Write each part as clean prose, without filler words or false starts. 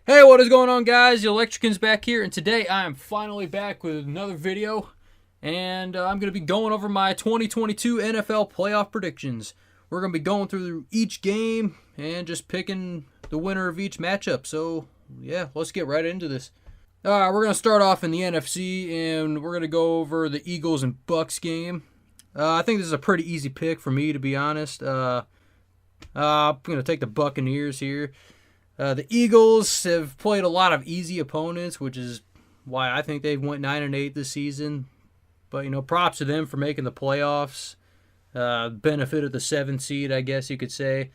Hey, what is going on, guys? The Electrican's back here, and today I am finally back with another video, and I'm going to be going over my 2022 NFL playoff predictions. We're going to be going through each game and just picking the winner of each matchup. So, yeah, let's get right into this. All right, we're going to start off in the NFC, and we're going to go over the Eagles and Bucks game. I think this is a pretty easy pick for me, to be honest. I'm going to take the Buccaneers here. The Eagles have played a lot of easy opponents, which is why I think they've went 9-8 this season. But, props to them for making the playoffs. Benefit of the 7th seed, I guess you could say.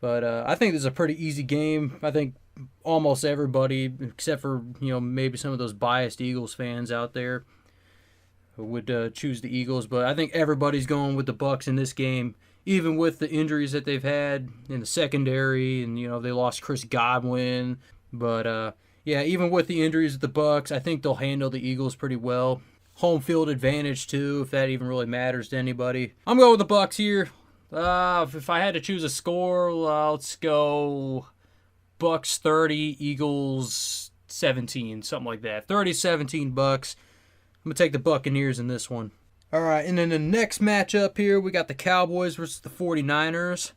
But I think this is a pretty easy game. I think almost everybody, except for, maybe some of those biased Eagles fans out there, would choose the Eagles. But I think everybody's going with the Bucks in this game. Even with the injuries that they've had in the secondary, and they lost Chris Godwin, but yeah, even with the injuries of the Bucks, I think they'll handle the Eagles pretty well. Home field advantage too, if that even really matters to anybody. I'm going with the Bucks here. If I had to choose a score, let's go Bucks 30, Eagles 17, something like that. 30-17 Bucks. I'm gonna take the Buccaneers in this one. All right, and then the next matchup here, we got the Cowboys versus the 49ers.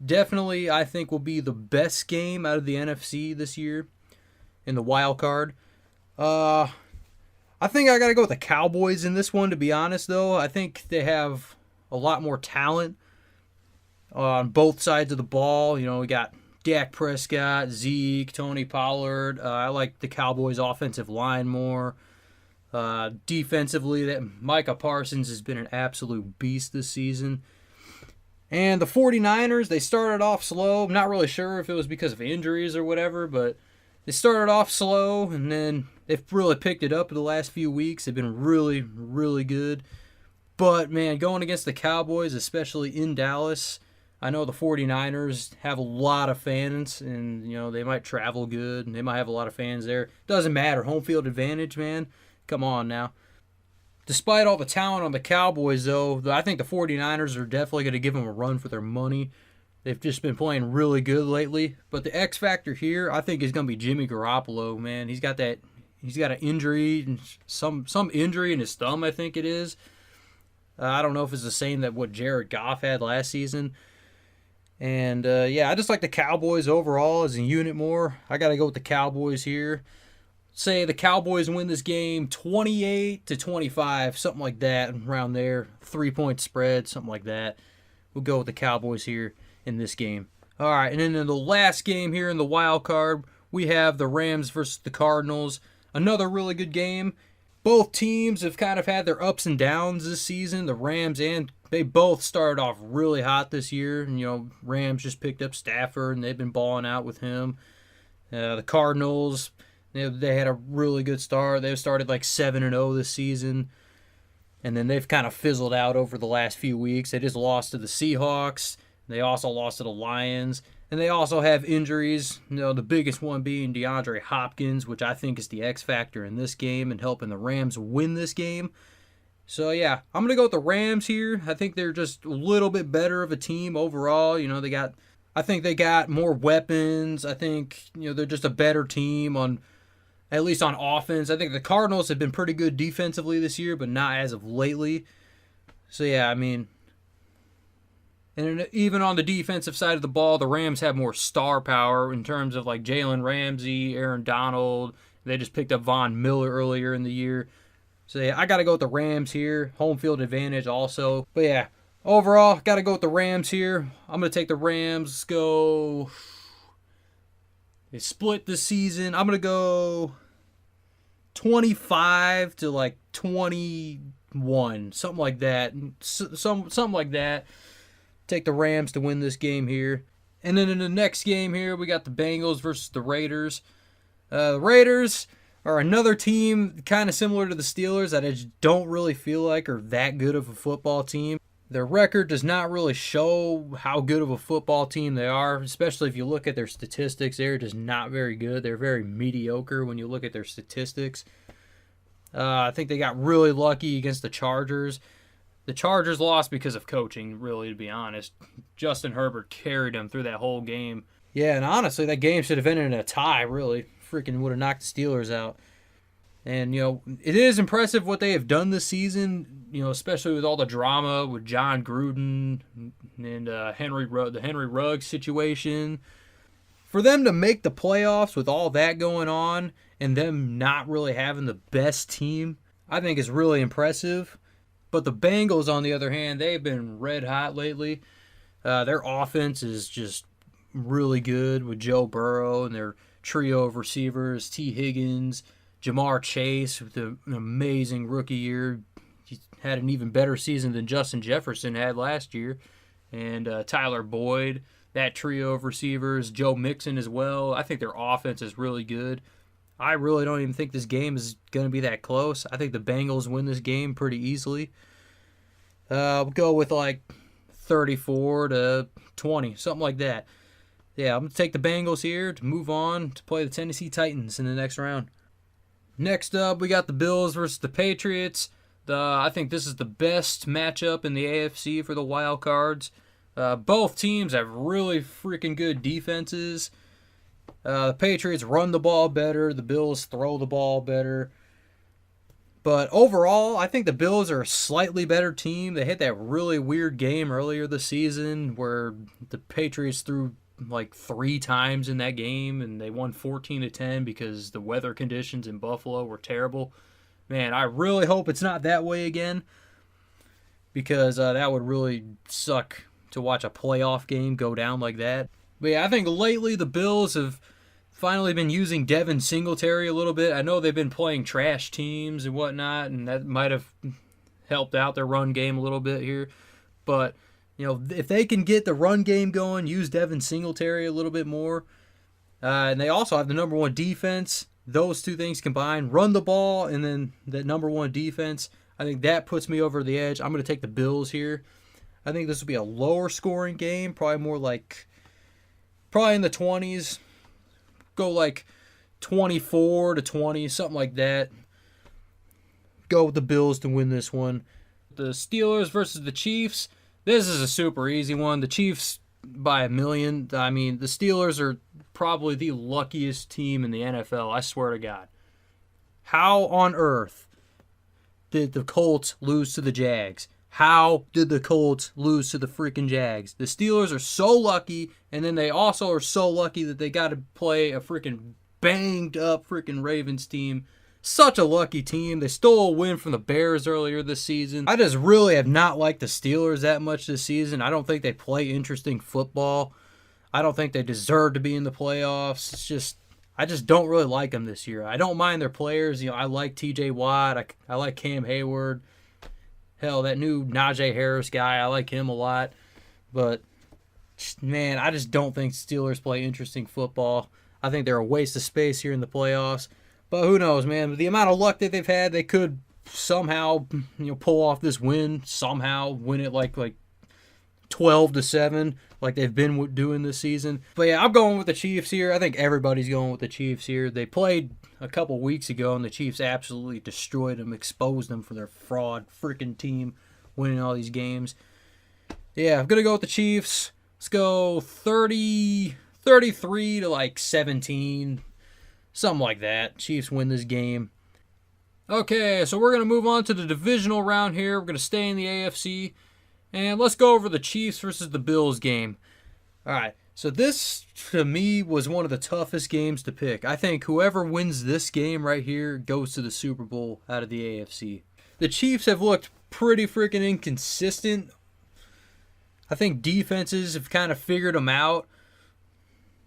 Definitely, I think, will be the best game out of the NFC this year in the wild card. I think I got to go with the Cowboys in this one, to be honest, though. I think they have a lot more talent on both sides of the ball. We got Dak Prescott, Zeke, Tony Pollard. I like the Cowboys' offensive line more. Defensively, that Micah Parsons has been an absolute beast this season. And the 49ers, they started off slow. I'm not really sure if it was because of injuries or whatever, but they started off slow, and then they've really picked it up in the last few weeks. They've been really, really good. But, man, going against the Cowboys, especially in Dallas, I know the 49ers have a lot of fans, and, they might travel good, and they might have a lot of fans there. Doesn't matter. Home field advantage, man. Come on now. Despite all the talent on the Cowboys, though, I think the 49ers are definitely going to give them a run for their money. They've just been playing really good lately. But the X factor here, I think, is going to be Jimmy Garoppolo, man. He's got an injury, some injury in his thumb, I think it is. I don't know if it's the same that what Jared Goff had last season. And, yeah, I just like the Cowboys overall as a unit more. I got to go with the Cowboys here. Say the Cowboys win this game 28-25, something like that, around there. 3-point spread, something like that. We'll go with the Cowboys here in this game. All right, and then in the last game here in the wild card, we have the Rams versus the Cardinals. Another really good game. Both teams have kind of had their ups and downs this season. The Rams, and they both started off really hot this year. And, Rams just picked up Stafford, and they've been balling out with him. The Cardinals, they had a really good start. They started like 7-0 this season. And then they've kind of fizzled out over the last few weeks. They just lost to the Seahawks. They also lost to the Lions. And they also have injuries. The biggest one being DeAndre Hopkins, which I think is the X factor in this game and helping the Rams win this game. So, yeah, I'm going to go with the Rams here. I think they're just a little bit better of a team overall. I think they got more weapons. I think, they're just a better team at least on offense. I think the Cardinals have been pretty good defensively this year, but not as of lately. So, yeah, and even on the defensive side of the ball, the Rams have more star power in terms of like Jalen Ramsey, Aaron Donald. They just picked up Von Miller earlier in the year. So, yeah, I got to go with the Rams here. Home field advantage also. But, yeah, overall, got to go with the Rams here. I'm going to take the Rams. Let's go. They split this season. I'm going to go 25 to like 21, something like that. Something like that. Take the Rams to win this game here. And then in the next game here, we got the Bengals versus the Raiders. The Raiders are another team kind of similar to the Steelers that I just don't really feel like are that good of a football team. Their record does not really show how good of a football team they are, especially if you look at their statistics. They're just not very good. They're very mediocre when you look at their statistics. I think they got really lucky against the Chargers. The Chargers lost because of coaching, really, to be honest. Justin Herbert carried them through that whole game. Yeah, and honestly, that game should have ended in a tie, really. Freaking would have knocked the Steelers out. And, it is impressive what they have done this season, especially with all the drama with John Gruden and the Henry Ruggs situation. For them to make the playoffs with all that going on and them not really having the best team, I think is really impressive. But the Bengals, on the other hand, they've been red hot lately. Their offense is just really good with Joe Burrow and their trio of receivers, T. Higgins, Jamar Chase with an amazing rookie year. He had an even better season than Justin Jefferson had last year. And Tyler Boyd, that trio of receivers, Joe Mixon as well. I think their offense is really good. I really don't even think this game is going to be that close. I think the Bengals win this game pretty easily. We'll go with like 34-20, something like that. Yeah, I'm going to take the Bengals here to move on to play the Tennessee Titans in the next round. Next up, we got the Bills versus the Patriots. I think this is the best matchup in the AFC for the wild cards. Both teams have really freaking good defenses. The Patriots run the ball better. The Bills throw the ball better. But overall, I think the Bills are a slightly better team. They hit that really weird game earlier this season where the Patriots threw like 3 times in that game and they won 14-10 because the weather conditions in Buffalo were terrible. Man, I really hope it's not that way again because that would really suck to watch a playoff game go down like that. But yeah, I think lately the Bills have finally been using Devin Singletary a little bit. I know they've been playing trash teams and whatnot, and that might have helped out their run game a little bit here. But, if they can get the run game going, use Devin Singletary a little bit more, and they also have the number one defense, those two things combined, run the ball and then the number one defense, I think that puts me over the edge. I'm going to take the Bills here. I think this will be a lower scoring game, probably in the 20s. Go like 24-20, something like that. Go with the Bills to win this one. The Steelers versus the Chiefs. This is a super easy one. The Chiefs by 1,000,000. I mean, the Steelers are probably the luckiest team in the NFL, I swear to God. How on earth did the Colts lose to the Jags? How did the Colts lose to the freaking Jags? The Steelers are so lucky, and then they also are so lucky that they got to play a freaking banged up freaking Ravens team. Such a lucky team. They stole a win from the Bears earlier this season. I just really have not liked the Steelers that much this season. I don't think they play interesting football. I don't think they deserve to be in the playoffs. I just don't really like them this year. I don't mind their players. I like TJ Watt. I like Cam Hayward. Hell, that new Najee Harris guy, I like him a lot. But, man, I just don't think Steelers play interesting football. I think they're a waste of space here in the playoffs. But who knows, man? With the amount of luck that they've had, they could somehow, pull off this win. Somehow win it like 12-7, like they've been doing this season. But yeah, I'm going with the Chiefs here. I think everybody's going with the Chiefs here. They played a couple weeks ago, and the Chiefs absolutely destroyed them, exposed them for their fraud freaking team, winning all these games. Yeah, I'm gonna go with the Chiefs. Let's go 33 to 17, something like that. Chiefs win this game. Okay, so we're gonna move on to the divisional round here. We're gonna stay in the AFC. And let's go over the Chiefs versus the Bills game. All right, so this, to me, was one of the toughest games to pick. I think whoever wins this game right here goes to the Super Bowl out of the AFC. The Chiefs have looked pretty freaking inconsistent. I think defenses have kind of figured them out.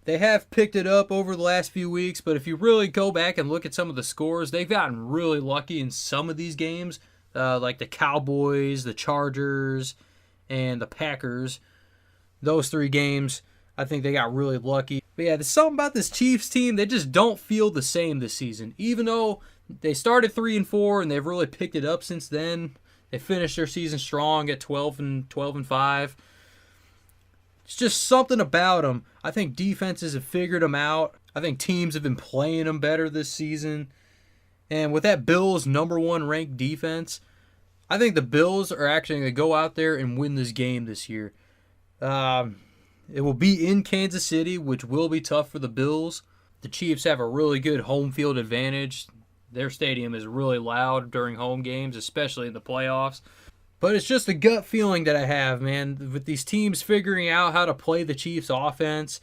They have picked it up over the last few weeks, but if you really go back and look at some of the scores, they've gotten really lucky in some of these games, like the Cowboys, the Chargers, and the Packers. Those 3 games, I think they got really lucky. But yeah, there's something about this Chiefs team, they just don't feel the same this season. Even though they started 3-4 and they've really picked it up since then. They finished their season strong at 12-5. It's just something about them. I think defenses have figured them out. I think teams have been playing them better this season. And with that Bills number 1 ranked defense, I think the Bills are actually going to go out there and win this game this year. I It will be in Kansas City, which will be tough for the Bills. The Chiefs have a really good home field advantage. Their stadium is really loud during home games, especially in the playoffs. But it's just a gut feeling that I have, man. With these teams figuring out how to play the Chiefs' offense,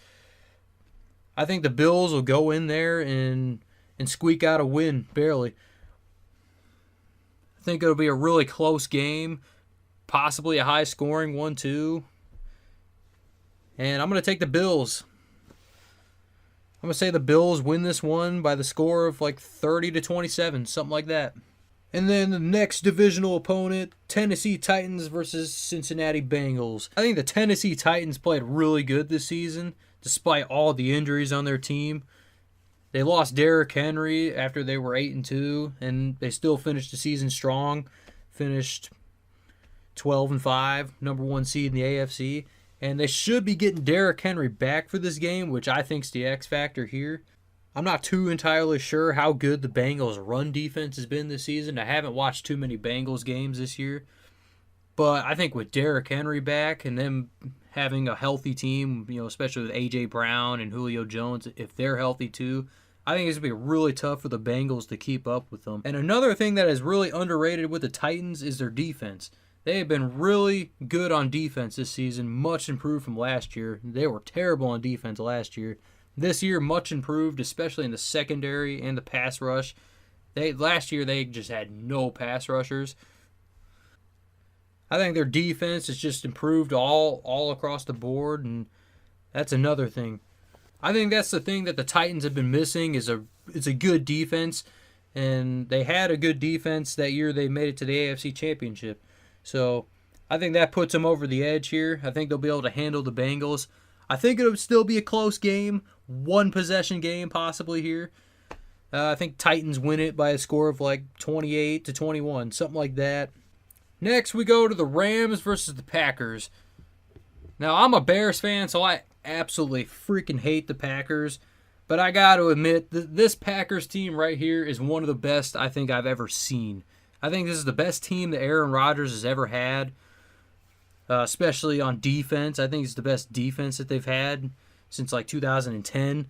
I think the Bills will go in there and squeak out a win, barely. I think it'll be a really close game, possibly a high-scoring 1-2. And I'm going to take the Bills. I'm going to say the Bills win this one by the score of like 30-27, something like that. And then the next divisional opponent, Tennessee Titans versus Cincinnati Bengals. I think the Tennessee Titans played really good this season, despite all the injuries on their team. They lost Derrick Henry after they were 8-2, and they still finished the season strong. Finished 12-5, number 1 seed in the AFC. And they should be getting Derrick Henry back for this game, which I think is the X factor here. I'm not too entirely sure how good the Bengals' run defense has been this season. I haven't watched too many Bengals games this year. But I think with Derrick Henry back and them having a healthy team, especially with A.J. Brown and Julio Jones, if they're healthy too, I think it's going to be really tough for the Bengals to keep up with them. And another thing that is really underrated with the Titans is their defense. They have been really good on defense this season, much improved from last year. They were terrible on defense last year. This year, much improved, especially in the secondary and the pass rush. Last year, they just had no pass rushers. I think their defense has just improved all across the board, and that's another thing. I think that's the thing that the Titans have been missing is a good defense, and they had a good defense that year they made it to the AFC Championship. So I think that puts them over the edge here. I think they'll be able to handle the Bengals. I think it'll still be a close game, one possession game possibly here. I think Titans win it by a score of like 28-21, something like that. Next, we go to the Rams versus the Packers. Now, I'm a Bears fan, so I absolutely freaking hate the Packers. But I got to admit, this Packers team right here is one of the best I think I've ever seen. I think this is the best team that Aaron Rodgers has ever had, especially on defense. I think it's the best defense that they've had since like 2010.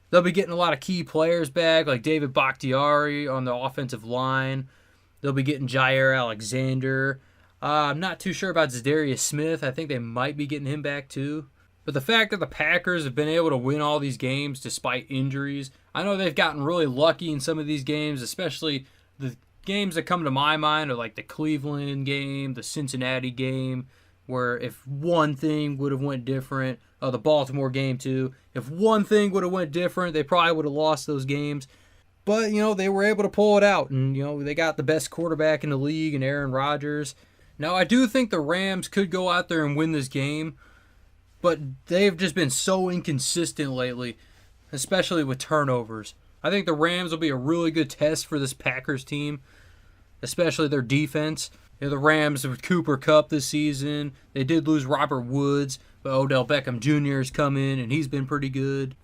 They'll be getting a lot of key players back, like David Bakhtiari on the offensive line. They'll be getting Jair Alexander. I'm not too sure about Zadarius Smith. I think they might be getting him back too. But the fact that the Packers have been able to win all these games despite injuries, I know they've gotten really lucky in some of these games, especially the games that come to my mind are like the Cleveland game, the Cincinnati game, where if one thing would have went different, the Baltimore game too, if one thing would have went different, they probably would have lost those games. But, they were able to pull it out, and, they got the best quarterback in the league in Aaron Rodgers. Now, I do think the Rams could go out there and win this game, but they've just been so inconsistent lately, especially with turnovers. I think the Rams will be a really good test for this Packers team, especially their defense. The Rams with Cooper Kupp this season. They did lose Robert Woods, but Odell Beckham Jr. has come in, and he's been pretty good.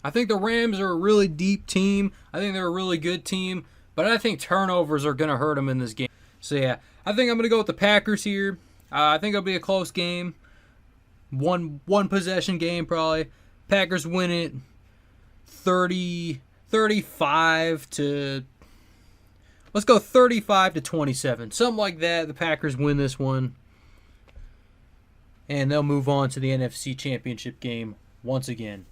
I think the Rams are a really deep team. I think they're a really good team, but I think turnovers are going to hurt them in this game. So, yeah, I think I'm going to go with the Packers here. I think it'll be a close game. One possession game probably. Packers win it 35 to... Let's go 35-27. Something like that. The Packers win this one. And they'll move on to the NFC Championship game once again.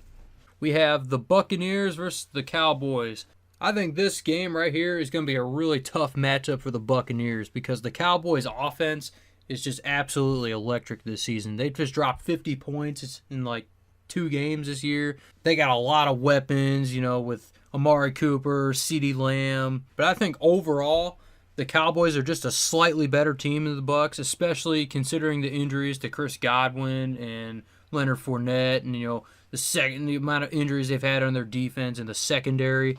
We have the Buccaneers versus the Cowboys. I think this game right here is going to be a really tough matchup for the Buccaneers because the Cowboys' offense is just absolutely electric this season. They've just dropped 50 points in like 2 games this year. They got a lot of weapons, with Amari Cooper, CeeDee Lamb. But I think overall, the Cowboys are just a slightly better team than the Bucs, especially considering the injuries to Chris Godwin and Leonard Fournette and, the amount of injuries they've had on their defense and the secondary.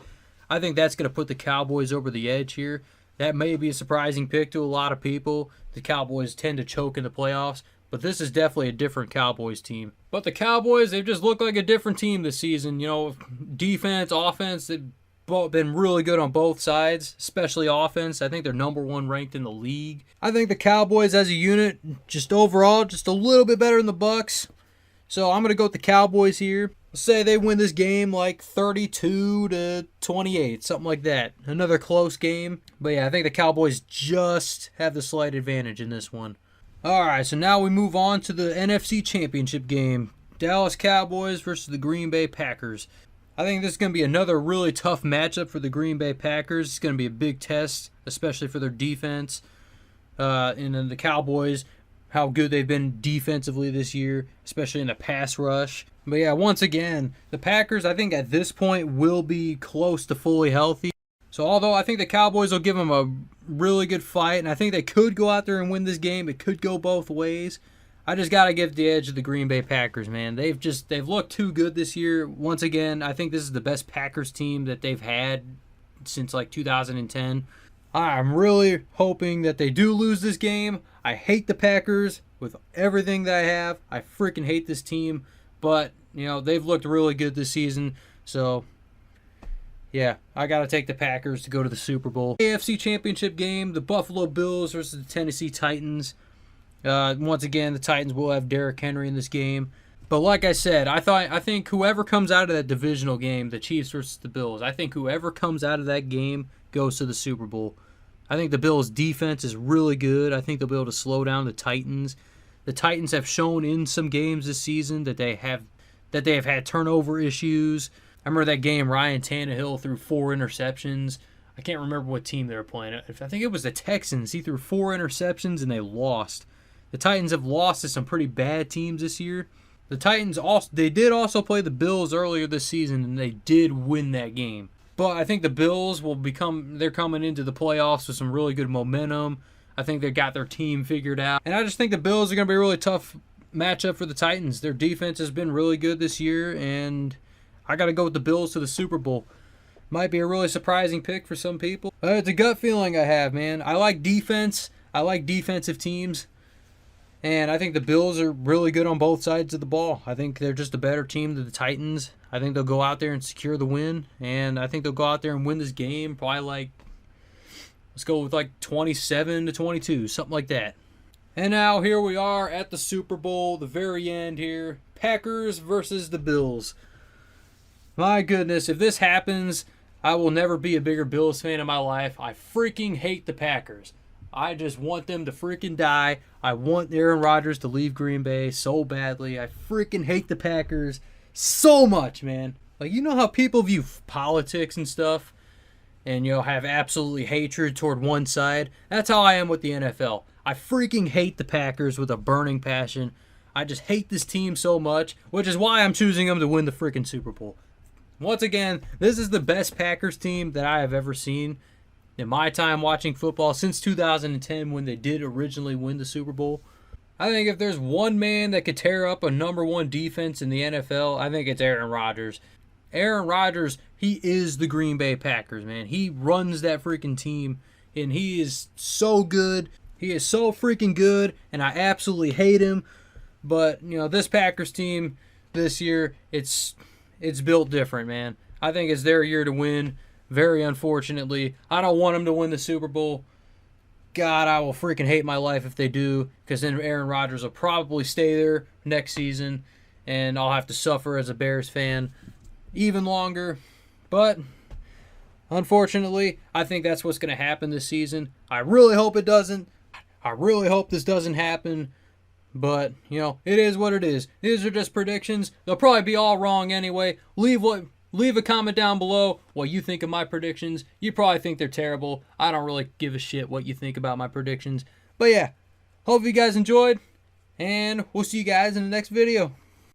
I think that's going to put the Cowboys over the edge here. That may be a surprising pick to a lot of people. The Cowboys tend to choke in the playoffs, but this is definitely a different Cowboys team. But the Cowboys, they've just looked like a different team this season. Defense, offense, they've both been really good on both sides, especially offense. I think they're number 1 ranked in the league. I think the Cowboys as a unit, just overall, just a little bit better than the Bucs. So I'm going to go with the Cowboys here. Let's say they win this game like 32-28, something like that. Another close game. But yeah, I think the Cowboys just have the slight advantage in this one. Alright, so now we move on to the NFC Championship game. Dallas Cowboys versus the Green Bay Packers. I think this is going to be another really tough matchup for the Green Bay Packers. It's going to be a big test, especially for their defense. And then the Cowboys, how good they've been defensively this year, especially in the pass rush. But yeah, once again, the Packers, I think at this point, will be close to fully healthy. So although I think the Cowboys will give them a really good fight, and I think they could go out there and win this game, it could go both ways. I just got to give the edge to the Green Bay Packers, man. They've looked too good this year. Once again, I think this is the best Packers team that they've had since like 2010. I'm really hoping that they do lose this game. I hate the Packers with everything that I have. I freaking hate this team. But, you know, they've looked really good this season. So, yeah, I got to take the Packers to go to the Super Bowl. AFC Championship game, the Buffalo Bills versus the Tennessee Titans. Once again, the Titans will have Derrick Henry in this game. But like I said, I think whoever comes out of that divisional game, the Chiefs versus the Bills, I think whoever comes out of that game goes to the Super Bowl. I think the Bills' defense is really good. I think they'll be able to slow down the Titans. The Titans have shown in some games this season that they have had turnover issues. I remember that game Ryan Tannehill threw 4 interceptions. I can't remember what team they were playing. I think it was the Texans. He threw 4 interceptions and they lost. The Titans have lost to some pretty bad teams this year. The Titans did also play the Bills earlier this season and they did win that game. But I think the Bills they're coming into the playoffs with some really good momentum. I think they got their team figured out. And I just think the Bills are going to be a really tough matchup for the Titans. Their defense has been really good this year, and I got to go with the Bills to the Super Bowl. Might be a really surprising pick for some people. It's a gut feeling I have, man. I like defense. I like defensive teams. And I think the Bills are really good on both sides of the ball. I think they're just a better team than the Titans. I think they'll go out there and secure the win. And I think they'll go out there and win this game probably let's go with 27-22, something like that. And now here we are at the Super Bowl, the very end here. Packers versus the Bills. My goodness, if this happens, I will never be a bigger Bills fan in my life. I freaking hate the Packers. I just want them to freaking die. I want Aaron Rodgers to leave Green Bay so badly. I freaking hate the Packers so much, man. You know how people view politics and stuff? And, have absolutely hatred toward one side? That's how I am with the NFL. I freaking hate the Packers with a burning passion. I just hate this team so much, which is why I'm choosing them to win the freaking Super Bowl. Once again, this is the best Packers team that I have ever seen in my time watching football since 2010 when they did originally win the Super Bowl. I think if there's one man that could tear up a number 1 defense in the NFL, I think it's Aaron Rodgers. Aaron Rodgers, he is the Green Bay Packers, man. He runs that freaking team, and he is so good. He is so freaking good, and I absolutely hate him. But, this Packers team this year, it's built different, man. I think it's their year to win. Very unfortunately, I don't want them to win the Super Bowl. God, I will freaking hate my life if they do, because then Aaron Rodgers will probably stay there next season, and I'll have to suffer as a Bears fan even longer. But unfortunately, I think that's what's going to happen this season. I really hope it doesn't. I really hope this doesn't happen. But, it is what it is. These are just predictions. They'll probably be all wrong anyway. Leave a comment down below what you think of my predictions. You probably think they're terrible. I don't really give a shit what you think about my predictions. But yeah, hope you guys enjoyed, and we'll see you guys in the next video.